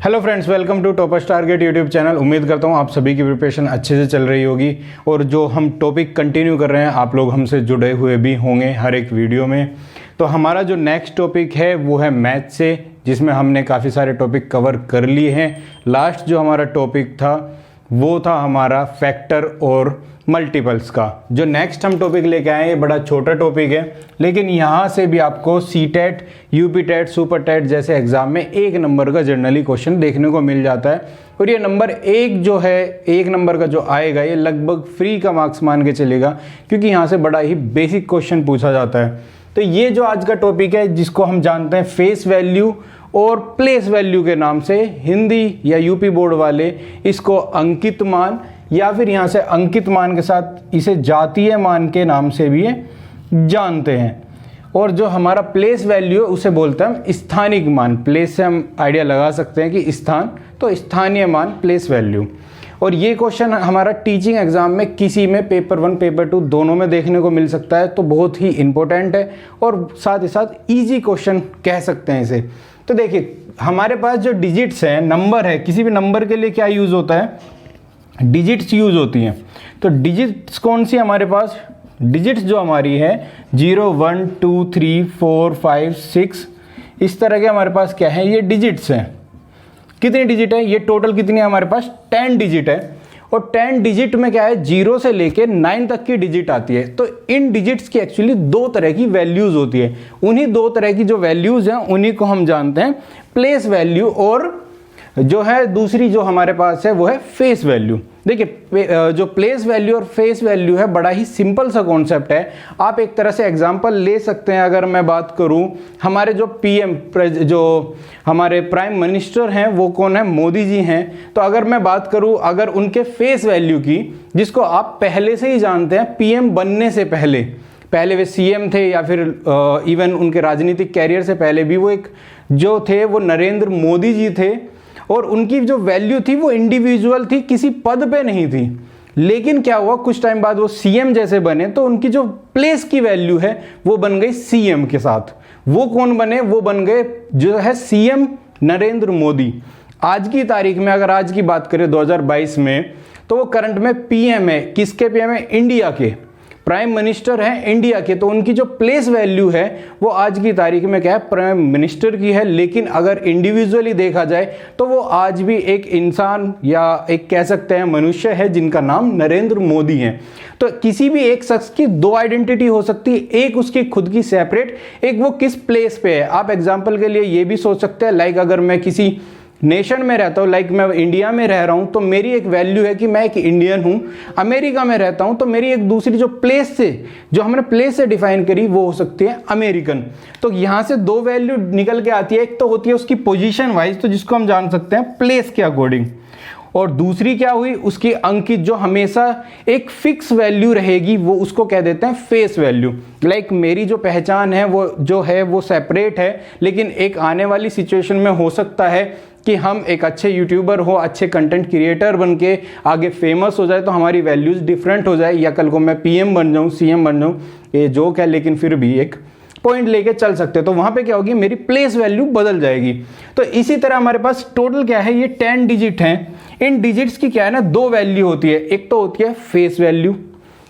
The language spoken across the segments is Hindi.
Hello friends, welcome to toppers target YouTube channel. उम्मीद करता हूँ आप सभी की प्रिपरेशन अच्छे से चल रही होगी और जो हम टॉपिक कंटिन्यू कर रहे हैं आप लोग हमसे जुड़े हुए भी होंगे हर एक वीडियो में। तो हमारा जो नेक्स्ट टॉपिक है वो है मैथ से, जिसमें हमने काफ़ी सारे टॉपिक कवर कर लिए हैं। लास्ट जो हमारा टॉपिक था वो था हमारा फैक्टर और मल्टीपल्स का। जो नेक्स्ट हम टॉपिक लेके आए ये बड़ा छोटा टॉपिक है, लेकिन यहाँ से भी आपको सीटेट, यूपीटेट, सुपरटेट जैसे एग्जाम में 1 नंबर का जनरली क्वेश्चन देखने को मिल जाता है। और ये नंबर 1 जो है, 1 नंबर का जो आएगा ये लगभग फ्री का मार्क्स मान के चलेगा, क्योंकि यहाँ से बड़ा ही बेसिक क्वेश्चन पूछा जाता है। तो ये जो आज का टॉपिक है जिसको हम जानते हैं फेस वैल्यू और प्लेस वैल्यू के नाम से, हिंदी या यूपी बोर्ड वाले इसको अंकित मान या फिर यहाँ से अंकित मान के साथ इसे जातीय मान के नाम से भी जानते हैं। और जो हमारा प्लेस वैल्यू है उसे बोलते हैं हम स्थानिक मान। प्लेस से हम आइडिया लगा सकते हैं कि स्थान, तो स्थानीय मान प्लेस वैल्यू। और ये क्वेश्चन हमारा टीचिंग एग्जाम में किसी में पेपर 1 पेपर 2 दोनों में देखने को मिल सकता है, तो बहुत ही इंपॉर्टेंट है और साथ ही साथ ईजी क्वेश्चन कह सकते हैं इसे। तो देखिए हमारे पास जो डिजिट्स हैं, नंबर है, किसी भी नंबर के लिए क्या यूज़ होता है, डिजिट्स यूज़ होती हैं। तो डिजिट्स कौन सी हमारे पास, डिजिट्स जो हमारी है 0 1 2 3 4 5 6 इस तरह के हमारे पास क्या है, ये डिजिट्स हैं। कितनी डिजिट है, ये टोटल कितनी है हमारे पास 10 डिजिट है। और 10 डिजिट में क्या है, 0 से लेके 9 तक की डिजिट आती है। तो इन डिजिट्स की एक्चुअली 2 तरह की वैल्यूज होती है। उन्हीं 2 तरह की जो वैल्यूज हैं उन्हीं को हम जानते हैं प्लेस वैल्यू, और जो है दूसरी जो हमारे पास है वो है फेस वैल्यू। देखिए जो प्लेस वैल्यू और फेस वैल्यू है बड़ा ही सिंपल सा कॉन्सेप्ट है। आप एक तरह से एग्जांपल ले सकते हैं। अगर मैं बात करूं, हमारे जो पीएम, जो हमारे प्राइम मिनिस्टर हैं वो कौन है, मोदी जी हैं। तो अगर मैं बात करूं अगर उनके फेस वैल्यू की, जिसको आप पहले से ही जानते हैं, पीएम बनने से पहले वे सीएम थे या फिर इवन उनके राजनीतिक कैरियर से पहले भी वो एक जो थे वो नरेंद्र मोदी जी थे। और उनकी जो वैल्यू थी वो इंडिविजुअल थी, किसी पद पे नहीं थी। लेकिन क्या हुआ, कुछ टाइम बाद वो सीएम जैसे बने तो उनकी जो प्लेस की वैल्यू है वो बन गई सीएम के साथ। वो कौन बने, वो बन गए जो है सीएम नरेंद्र मोदी। आज की तारीख में अगर आज की बात करें 2022 में, तो वो करंट में पीएम है। किसके पीएम है, इंडिया के प्राइम मिनिस्टर हैं इंडिया के। तो उनकी जो प्लेस वैल्यू है वो आज की तारीख में क्या है, प्राइम मिनिस्टर की है। लेकिन अगर इंडिविजुअली देखा जाए तो वो आज भी एक इंसान या एक कह सकते हैं मनुष्य है जिनका नाम नरेंद्र मोदी है। तो किसी भी एक शख्स की 2 आइडेंटिटी हो सकती है, एक उसकी खुद की सेपरेट, एक वो किस प्लेस पे है। आप एग्जाम्पल के लिए ये भी सोच सकते हैं, लाइक अगर मैं किसी नेशन में रहता हूँ, लाइक मैं इंडिया में रह रहा हूँ, तो मेरी एक वैल्यू है कि मैं एक इंडियन हूँ। अमेरिका में रहता हूँ तो मेरी एक दूसरी जो प्लेस से, जो हमने प्लेस से डिफाइन करी, वो हो सकती है अमेरिकन। तो यहाँ से 2 वैल्यू निकल के आती है। एक तो होती है उसकी पोजीशन वाइज, तो जिसको हम जान सकते हैं प्लेस के अकॉर्डिंग, और दूसरी क्या हुई, उसकी अंकित जो हमेशा एक फिक्स वैल्यू रहेगी, वो उसको कह देते हैं फेस वैल्यू। लाइक मेरी जो पहचान है वो जो है वो सेपरेट है, लेकिन एक आने वाली सिचुएशन में हो सकता है कि हम एक अच्छे यूट्यूबर हो, अच्छे कंटेंट क्रिएटर बन के आगे फेमस हो जाए, तो हमारी वैल्यूज डिफरेंट हो जाए। या कल को मैं पीएम बन जाऊँ, सीएम बन जाऊँ, ये जोक है लेकिन फिर भी एक पॉइंट लेके चल सकते हैं। तो वहां पे क्या होगी, मेरी प्लेस वैल्यू बदल जाएगी। तो इसी तरह हमारे पास टोटल क्या है, ये 10 डिजिट हैं। इन डिजिट्स की क्या है ना, 2 वैल्यू होती है। एक तो होती है फेस वैल्यू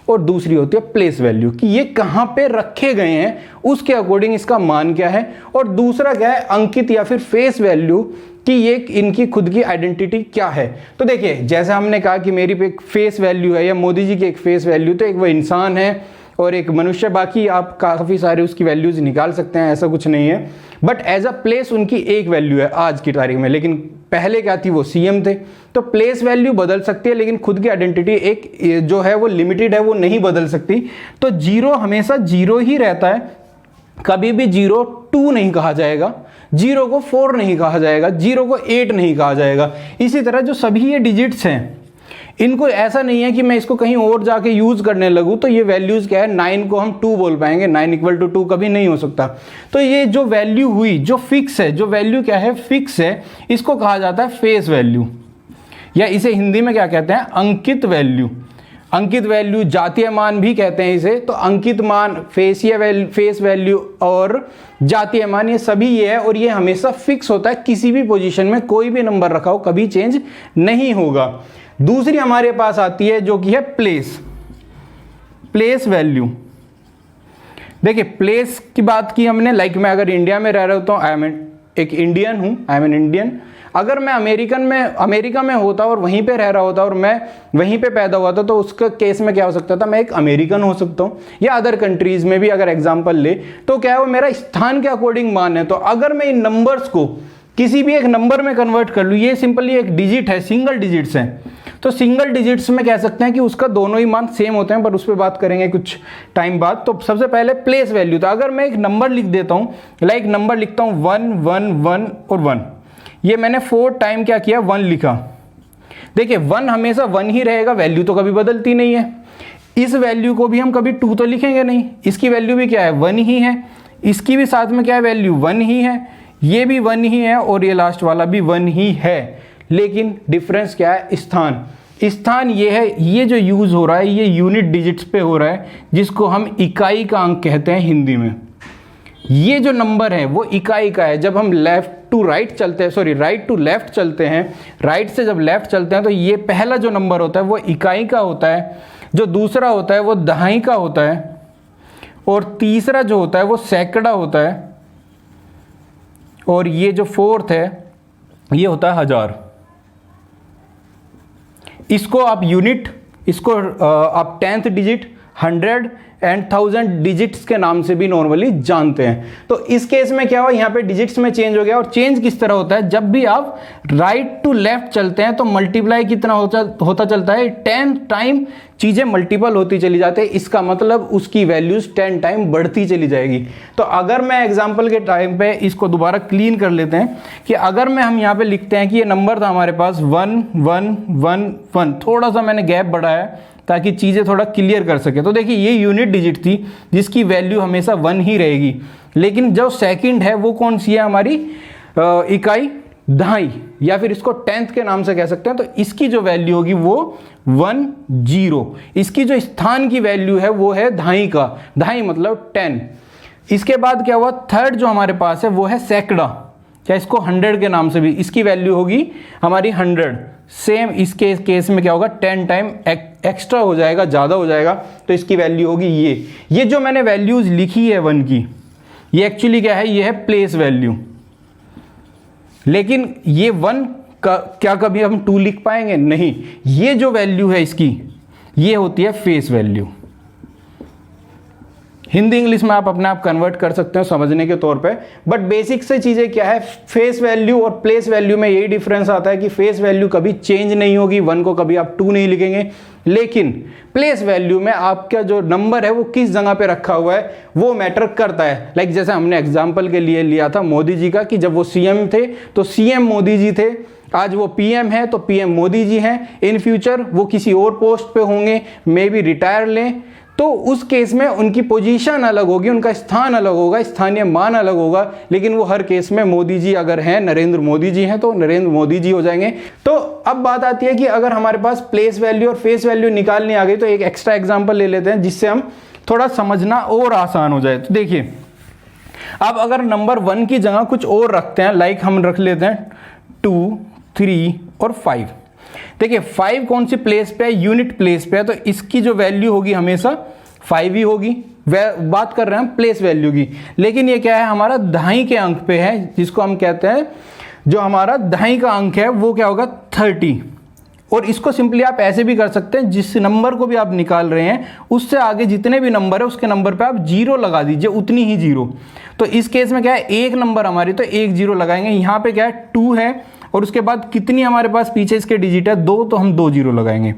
और दूसरी होती है प्लेस वैल्यू, कि ये कहां पे रखे गए हैं उसके अकॉर्डिंग इसका मान क्या है। और दूसरा क्या है, अंकित या फिर फेस वैल्यू, कि ये इनकी खुद की आइडेंटिटी क्या है। तो देखिए जैसे हमने कहा कि मेरी पे एक फेस वैल्यू है या मोदी जी की एक फेस वैल्यू, तो एक वो इंसान है और एक मनुष्य। बाकी आप काफ़ी सारे उसकी वैल्यूज निकाल सकते हैं, ऐसा कुछ नहीं है। बट एज अ प्लेस उनकी एक वैल्यू है आज की तारीख में, लेकिन पहले क्या थी, वो सीएम थे। तो प्लेस वैल्यू बदल सकती है, लेकिन खुद की आइडेंटिटी एक जो है वो लिमिटेड है, वो नहीं बदल सकती। तो 0 हमेशा 0 ही रहता है, कभी भी 0 2 नहीं कहा जाएगा, 0 को 4 नहीं कहा जाएगा, 0 को 8 नहीं कहा जाएगा। इसी तरह जो सभी ये डिजिट्स हैं, इनको ऐसा नहीं है कि मैं इसको कहीं और जाके यूज करने लगूं तो ये वैल्यूज क्या है, 9 को हम 2 बोल पाएंगे, 9 = 2 कभी नहीं हो सकता। तो ये जो वैल्यू हुई, जो फिक्स है, जो वैल्यू क्या है, फिक्स है, इसको कहा जाता है फेस वैल्यू, या इसे हिंदी में क्या कहते हैं, अंकित वैल्यू। अंकित वैल्यू, जातीय मान भी कहते हैं इसे। तो अंकित मान, फेस वैल्यू और जातीय मान, ये सभी ये है और ये हमेशा फिक्स होता है, किसी भी पोजीशन में कोई भी नंबर रखा हो कभी चेंज नहीं होगा। दूसरी हमारे पास आती है जो कि है प्लेस वैल्यू। देखिए प्लेस की बात की हमने, लाइक मैं अगर इंडिया में रह रहा हूँ तो आई एम एन इंडियन। अगर मैं अमेरिका में होता और वहीं पे रह रहा होता और मैं वहीं पे पैदा हुआ था तो उसका केस में क्या हो सकता था, मैं एक अमेरिकन हो सकता हूँ। या अदर कंट्रीज में भी अगर एग्जांपल ले तो क्या है, वो मेरा स्थान के अकॉर्डिंग मान है। तो अगर मैं इन नंबर्स को किसी भी एक नंबर में कन्वर्ट कर लूँ, ये सिंपली एक डिजिट है, सिंगल डिजिट्स हैं, तो सिंगल डिजिट्स में कह सकते हैं कि उसका दोनों ही मान सेम होते हैं, पर उस पर बात करेंगे कुछ टाइम बाद। तो सबसे पहले प्लेस वैल्यू, तो अगर मैं एक नंबर लिख देता हूँ, लाइक नंबर लिखता हूँ 1 1 1 और 1, ये मैंने 4 टाइम क्या किया, 1 लिखा। देखिए 1 हमेशा 1 ही रहेगा, वैल्यू तो कभी बदलती नहीं है। इस वैल्यू को भी हम कभी 2 तो लिखेंगे नहीं, इसकी वैल्यू भी क्या है, 1 ही है। इसकी भी साथ में क्या है, वैल्यू 1 ही है, ये भी 1 ही है और ये लास्ट वाला भी 1 ही है। लेकिन डिफरेंस क्या है, स्थान ये है, ये जो यूज हो रहा है ये यूनिट डिजिट्स पे हो रहा है, जिसको हम इकाई का अंक कहते हैं हिंदी में। ये जो नंबर है वो इकाई का है। जब हम राइट टू लेफ्ट चलते हैं, राइट से जब लेफ्ट चलते हैं, तो ये पहला जो नंबर होता है वो इकाई का होता है, जो दूसरा होता है वो दहाई का होता है, और तीसरा जो होता है वो सैकड़ा होता है, और ये जो फोर्थ है ये होता है हजार। इसको आप यूनिट, इसको आप 10th डिजिट, 100 एंड 1000 डिजिट्स के नाम से भी नॉर्मली जानते हैं। तो इस केस में क्या हुआ, यहाँ पे डिजिट्स में चेंज हो गया। और चेंज किस तरह होता है, जब भी आप राइट टू लेफ्ट चलते हैं तो मल्टीप्लाई कितना होता चलता है, 10 टाइम चीजें मल्टीपल होती चली जाती है। इसका मतलब उसकी वैल्यूज 10 टाइम बढ़ती चली जाएगी। तो अगर मैं एग्जाम्पल के टाइम पे इसको दोबारा क्लीन कर लेते हैं कि अगर हम यहाँ पे लिखते हैं कि ये नंबर था हमारे पास 1 1 1 1, थोड़ा सा मैंने गैप बढ़ाया ताकि चीज़ें थोड़ा क्लियर कर सके। तो देखिए ये यूनिट डिजिट थी जिसकी वैल्यू हमेशा 1 ही रहेगी, लेकिन जो सेकंड है वो कौन सी है, हमारी इकाई दहाई, या फिर इसको 10th के नाम से कह सकते हैं। तो इसकी जो वैल्यू होगी वो 1 0। इसकी जो स्थान की वैल्यू है वो है दहाई का, दहाई मतलब 10। इसके बाद क्या हुआ, थर्ड जो हमारे पास है वो है सैकड़ा, क्या इसको 100 के नाम से भी, इसकी वैल्यू होगी हमारी 100। सेम इसके केस में क्या होगा, 10 टाइम एक्स्ट्रा हो जाएगा, ज़्यादा हो जाएगा, तो इसकी वैल्यू होगी ये जो मैंने वैल्यूज लिखी है 1 की, ये एक्चुअली क्या है, ये है प्लेस वैल्यू। लेकिन ये 1 का क्या कभी हम 2 लिख पाएंगे, नहीं। ये जो वैल्यू है इसकी, ये होती है फेस वैल्यू। हिंदी इंग्लिश में आप अपने आप कन्वर्ट कर सकते हो समझने के तौर पे, बट बेसिक से चीज़ें क्या है, फेस वैल्यू और प्लेस वैल्यू में यही डिफरेंस आता है कि फेस वैल्यू कभी चेंज नहीं होगी, 1 को कभी आप 2 नहीं लिखेंगे, लेकिन प्लेस वैल्यू में आपका जो नंबर है वो किस जगह पे रखा हुआ है वो मैटर करता है। लाइक जैसे हमने एग्जाम्पल के लिए लिया था मोदी जी का, कि जब वो सीएम थे तो सीएम मोदी जी थे, आज वो पीएम है तो पीएम मोदी जी हैं, इन फ्यूचर वो किसी और पोस्ट पे होंगे, मे बी रिटायर लें, तो उस केस में उनकी पोजीशन अलग होगी, उनका स्थान अलग होगा, स्थानीय मान अलग होगा, लेकिन वो हर केस में मोदी जी अगर हैं, नरेंद्र मोदी जी हैं तो नरेंद्र मोदी जी हो जाएंगे। तो अब बात आती है कि अगर हमारे पास प्लेस वैल्यू और फेस वैल्यू निकालनी आ गई तो एक एक्स्ट्रा एग्जांपल ले लेते हैं जिससे हम थोड़ा समझना और आसान हो जाए। तो देखिए अब अगर नंबर 1 की जगह कुछ और रखते हैं, लाइक हम रख लेते हैं 2 3 और 5। देखिए 5 कौन सी प्लेस पे है, यूनिट प्लेस पे है, तो इसकी जो वैल्यू होगी हमेशा 5 ही होगी। बात कर रहे हैं हम प्लेस वैल्यू की, लेकिन ये क्या है, हमारा दहाई के अंक पे है, जिसको हम कहते हैं, जो हमारा दहाई का अंक है वो क्या होगा 30। और इसको सिंपली आप ऐसे भी कर सकते हैं, जिस नंबर को भी आप निकाल रहे हैं उससे आगे जितने भी नंबर है उसके नंबर पे आप 0 लगा दीजिए, उतनी ही 0। तो इस केस में क्या है, एक नंबर हमारी, तो 1 0 लगाएंगे। यहाँ पे क्या है 2 है, और उसके बाद कितनी हमारे पास पीछे इसके डिजिट है 2, तो हम 2 0 लगाएंगे।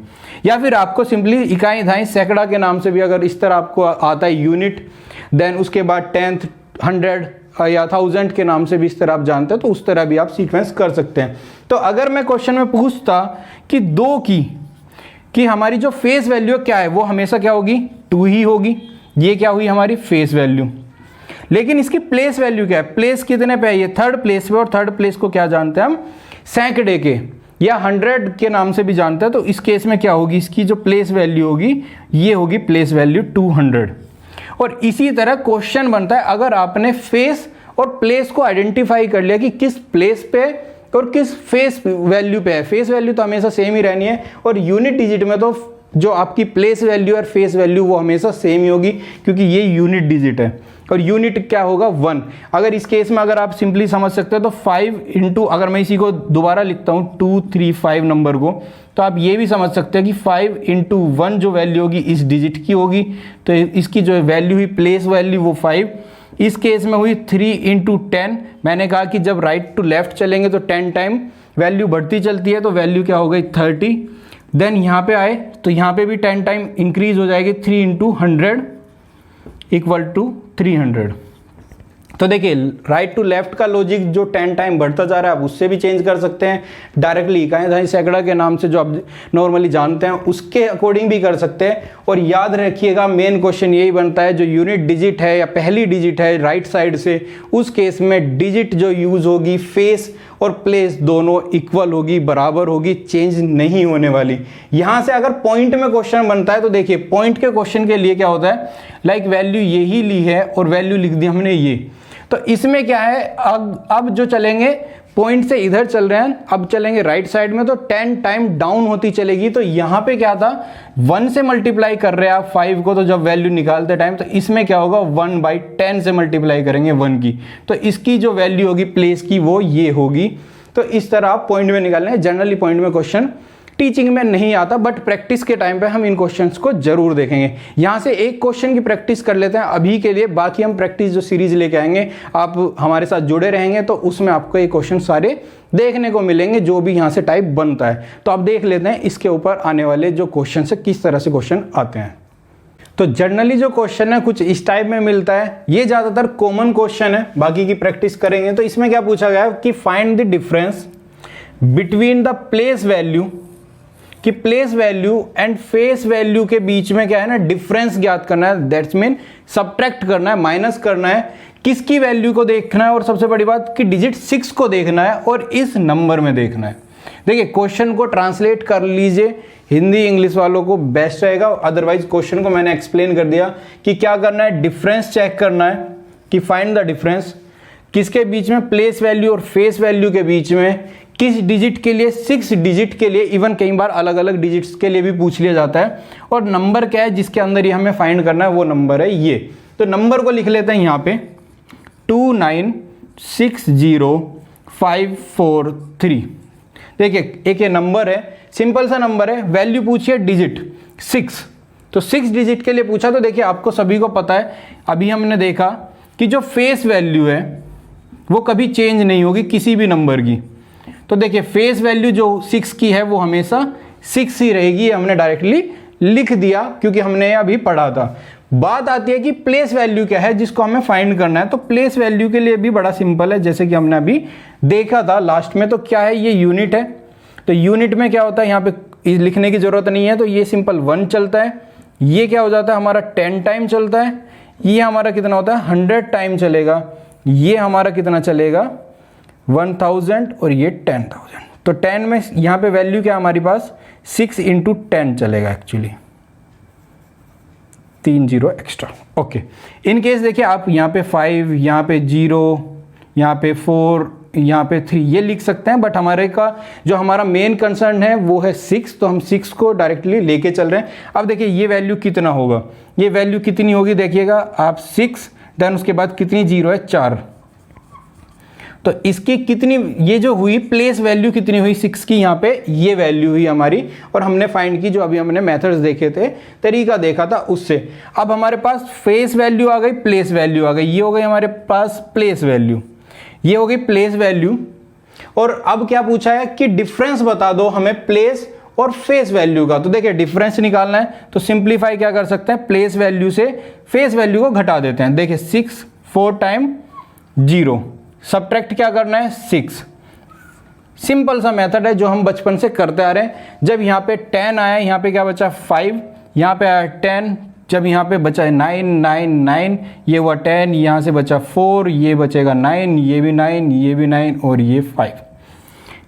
या फिर आपको सिंपली इकाई दहाई सैकड़ा के नाम से भी अगर इस तरह आपको आता है यूनिट, देन उसके बाद 10th 100 या 1000 के नाम से भी इस तरह आप जानते हैं, तो उस तरह भी आप सीक्वेंस कर सकते हैं। तो अगर मैं क्वेश्चन में पूछता कि 2 की हमारी जो फेस वैल्यू क्या है वो हमेशा क्या होगी, 2 ही होगी, ये क्या हुई हमारी फेस वैल्यू। लेकिन इसकी प्लेस वैल्यू क्या है, प्लेस कितने पे है, ये 3rd प्लेस पे, और 3rd प्लेस को क्या जानते हैं हम, सैकड़े के। या 100 के नाम से भी जानते हैं, तो इस केस में क्या होगी, इसकी जो प्लेस वैल्यू होगी ये होगी प्लेस वैल्यू 200। और इसी तरह क्वेश्चन बनता है अगर आपने फेस और प्लेस को आइडेंटिफाई कर लिया कि किस प्लेस पे और किस फेस वैल्यू पे है। फेस वैल्यू तो हमेशा सेम ही रहनी है, और यूनिट डिजिट में तो जो आपकी प्लेस वैल्यू और फेस वैल्यू वो हमेशा सेम ही होगी, क्योंकि ये यूनिट डिजिट है और यूनिट क्या होगा 1। अगर इस केस में अगर आप सिंपली समझ सकते हो तो 5 इंटू, अगर मैं इसी को दोबारा लिखता हूँ 235 नंबर को, तो आप ये भी समझ सकते हैं कि 5 इंटू 1 जो वैल्यू होगी इस डिजिट की होगी, तो इसकी जो वैल्यू हुई प्लेस वैल्यू वो 5। इस केस में हुई 3 इंटू 10। मैंने कहा कि जब राइट टू लेफ्ट चलेंगे तो 10 टाइम वैल्यू बढ़ती चलती है, तो वैल्यू क्या हो गई 30। देन यहाँ पे आए तो यहाँ पे भी 10 टाइम इंक्रीज हो जाएगी, 3 इंटू 100 इक्वल टू 300। तो देखिए राइट टू लेफ्ट का लॉजिक जो 10 टाइम बढ़ता जा रहा है आप उससे भी चेंज कर सकते हैं, डायरेक्टली इकाई दहाई सैकड़ा के नाम से जो आप नॉर्मली जानते हैं उसके अकॉर्डिंग भी कर सकते हैं। और याद रखिएगा मेन क्वेश्चन यही बनता है, जो यूनिट डिजिट है या पहली डिजिट है राइट साइड से, उस केस में डिजिट जो यूज होगी फेस और प्लेस दोनों इक्वल होगी, बराबर होगी, चेंज नहीं होने वाली। यहां से अगर पॉइंट में क्वेश्चन बनता है तो देखिए पॉइंट के क्वेश्चन के लिए क्या होता है, लाइक वैल्यू यही ली है और वैल्यू लिख दी हमने ये, तो इसमें क्या है अब जो चलेंगे पॉइंट से इधर चल रहे हैं, अब चलेंगे राइट साइड में तो 10 टाइम डाउन होती चलेगी। तो यहां पे क्या था 1 से मल्टीप्लाई कर रहे हैं आप 5 को, तो जब वैल्यू निकालते टाइम तो इसमें क्या होगा 1/10 से मल्टीप्लाई करेंगे 1 की, तो इसकी जो वैल्यू होगी प्लेस की वो ये होगी। तो इस तरह आप पॉइंट में निकालना है। जनरली पॉइंट में क्वेश्चन टीचिंग में नहीं आता, बट प्रैक्टिस के टाइम पे हम इन क्वेश्चंस को जरूर देखेंगे। यहां से एक क्वेश्चन की प्रैक्टिस कर लेते हैं अभी के लिए, बाकी हम प्रैक्टिस जो सीरीज लेके आएंगे आप हमारे साथ जुड़े रहेंगे तो उसमें आपको ये क्वेश्चन सारे देखने को मिलेंगे जो भी यहाँ से टाइप बनता है। तो आप देख लेते हैं इसके ऊपर आने वाले जो क्वेश्चन है किस तरह से क्वेश्चन आते हैं। तो जनरली जो क्वेश्चन है कुछ इस टाइप में मिलता है, ये ज्यादातर कॉमन क्वेश्चन है, बाकी की प्रैक्टिस करेंगे। तो इसमें क्या पूछा गया है कि find the difference between the place value, कि place value and face value के बीच में क्या है ना डिफरेंस ज्ञात करना है, दैट्स मीन सब्ट्रैक्ट करना है, माइनस करना है। किसकी वैल्यू को देखना है, और सबसे बड़ी बात कि डिजिट 6 को देखना है और इस नंबर में देखना है। देखिए क्वेश्चन को ट्रांसलेट कर लीजिए, हिंदी इंग्लिश वालों को बेस्ट रहेगा, अदरवाइज क्वेश्चन को मैंने एक्सप्लेन कर दिया कि क्या करना है, डिफरेंस चेक करना है कि फाइंड द डिफरेंस किसके बीच में, प्लेस वैल्यू और फेस वैल्यू के बीच में, किस डिजिट के लिए, 6 डिजिट के लिए, इवन कई बार अलग अलग डिजिट्स के लिए भी पूछ लिया जाता है। और नंबर क्या है जिसके अंदर ये हमें फाइंड करना है, वो नंबर है ये। तो नंबर को लिख लेते हैं यहाँ पे 2960543। देखिए एक ये नंबर है, सिंपल सा नंबर है, वैल्यू पूछिए डिजिट 6, तो 6 डिजिट के लिए पूछा। तो देखिए आपको सभी को पता है, अभी हमने देखा कि जो फेस वैल्यू है वो कभी चेंज नहीं होगी किसी भी नंबर की। तो देखिए फेस वैल्यू जो 6 की है वो हमेशा 6 ही रहेगी, हमने डायरेक्टली लिख दिया क्योंकि हमने अभी पढ़ा था। बात आती है कि प्लेस वैल्यू क्या है जिसको हमें फाइंड करना है। तो प्लेस वैल्यू के लिए भी बड़ा सिंपल है, जैसे कि हमने अभी देखा था लास्ट में। तो क्या है, ये यूनिट है, तो यूनिट में क्या होता है, यहाँ पे लिखने की जरूरत नहीं है, तो ये सिंपल 1 चलता है। ये क्या हो जाता है हमारा 10 टाइम चलता है, ये हमारा कितना होता है 100 टाइम चलेगा, ये हमारा कितना चलेगा 1000 और ये 10,000। तो 10 में यहाँ पे वैल्यू क्या हमारे पास 6 इंटू 10 चलेगा, actually 3 0 extra. Okay, in case देखिए आप यहाँ पे 5, यहाँ पे 0, यहाँ पे 4, यहाँ पे 3 ये लिख सकते हैं, बट हमारे का जो हमारा मेन कंसर्न है वो है 6, तो हम 6 को डायरेक्टली लेके चल रहे हैं। अब देखिए ये वैल्यू कितना होगा, ये वैल्यू कितनी होगी देखिएगा आप 6, देन उसके बाद कितनी 0 है 4, तो इसकी कितनी, ये जो हुई प्लेस वैल्यू कितनी हुई 6 की, यहाँ पे ये वैल्यू हुई हमारी, और हमने फाइंड की जो अभी हमने मेथड्स देखे थे, तरीका देखा था उससे। अब हमारे पास फेस वैल्यू आ गई, प्लेस वैल्यू आ गई, ये हो गई हमारे पास प्लेस वैल्यू, ये हो गई प्लेस वैल्यू। और अब क्या पूछा है कि डिफरेंस बता दो हमें प्लेस और फेस वैल्यू का। तो देखिए डिफरेंस निकालना है तो सिंप्लीफाई क्या कर सकते हैं, प्लेस वैल्यू से फेस वैल्यू को घटा देते हैं। देखिए 6 4 टाइम 0, सब्ट्रैक्ट क्या करना है 6। सिंपल सा मेथड है जो हम बचपन से करते आ रहे हैं। जब यहाँ पे 10 आया, यहाँ पे क्या बचा 5, यहाँ पे आया 10, जब यहाँ पे बचा 9 9 9, ये हुआ 10, यहाँ से बचा 4, ये बचेगा 9, ये भी 9, ये भी 9 और ये 5।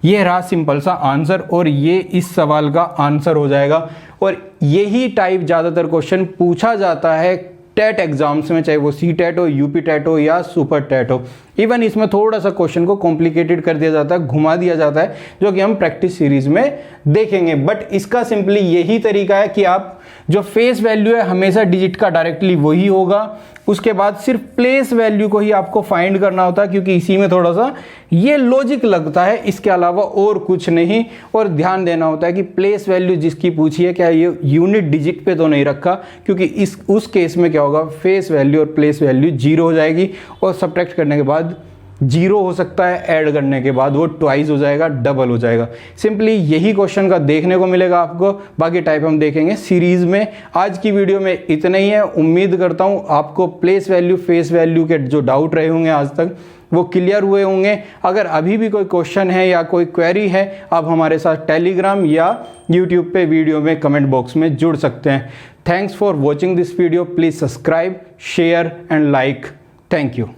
ये रहा सिंपल सा आंसर और ये इस सवाल का आंसर हो जाएगा। और यही टाइप ज़्यादातर क्वेश्चन पूछा जाता है टेट एग्जाम्स में, चाहे वो सी टेट हो, यूपी टेट हो या सुपर टेट हो। इवन इसमें थोड़ा सा क्वेश्चन को कॉम्प्लिकेटेड कर दिया जाता है, घुमा दिया जाता है, जो कि हम प्रैक्टिस सीरीज में देखेंगे। बट इसका सिंपली यही तरीका है कि आप जो फेस वैल्यू है हमेशा डिजिट का डायरेक्टली वही होगा, उसके बाद सिर्फ प्लेस वैल्यू को ही आपको फाइंड करना होता है, क्योंकि इसी में थोड़ा सा ये लॉजिक लगता है, इसके अलावा और कुछ नहीं। और ध्यान देना होता है कि प्लेस वैल्यू जिसकी पूछी है क्या ये यूनिट डिजिट पे तो नहीं रखा, क्योंकि उस केस में क्या होगा, फेस वैल्यू और प्लेस वैल्यू जीरो हो जाएगी और सब्ट्रैक्ट करने के बाद जीरो हो सकता है, ऐड करने के बाद वो ट्वाइस हो जाएगा, डबल हो जाएगा। सिंपली यही क्वेश्चन का देखने को मिलेगा आपको, बाकी टाइप हम देखेंगे सीरीज में। आज की वीडियो में इतना ही है। उम्मीद करता हूँ आपको प्लेस वैल्यू फेस वैल्यू के जो डाउट रहे होंगे आज तक वो क्लियर हुए होंगे। अगर अभी भी कोई क्वेश्चन है या कोई क्वेरी है, आप हमारे साथ टेलीग्राम या यूट्यूब पे वीडियो में कमेंट बॉक्स में जुड़ सकते हैं। Thanks for watching this video. Please subscribe, share and like. Thank you.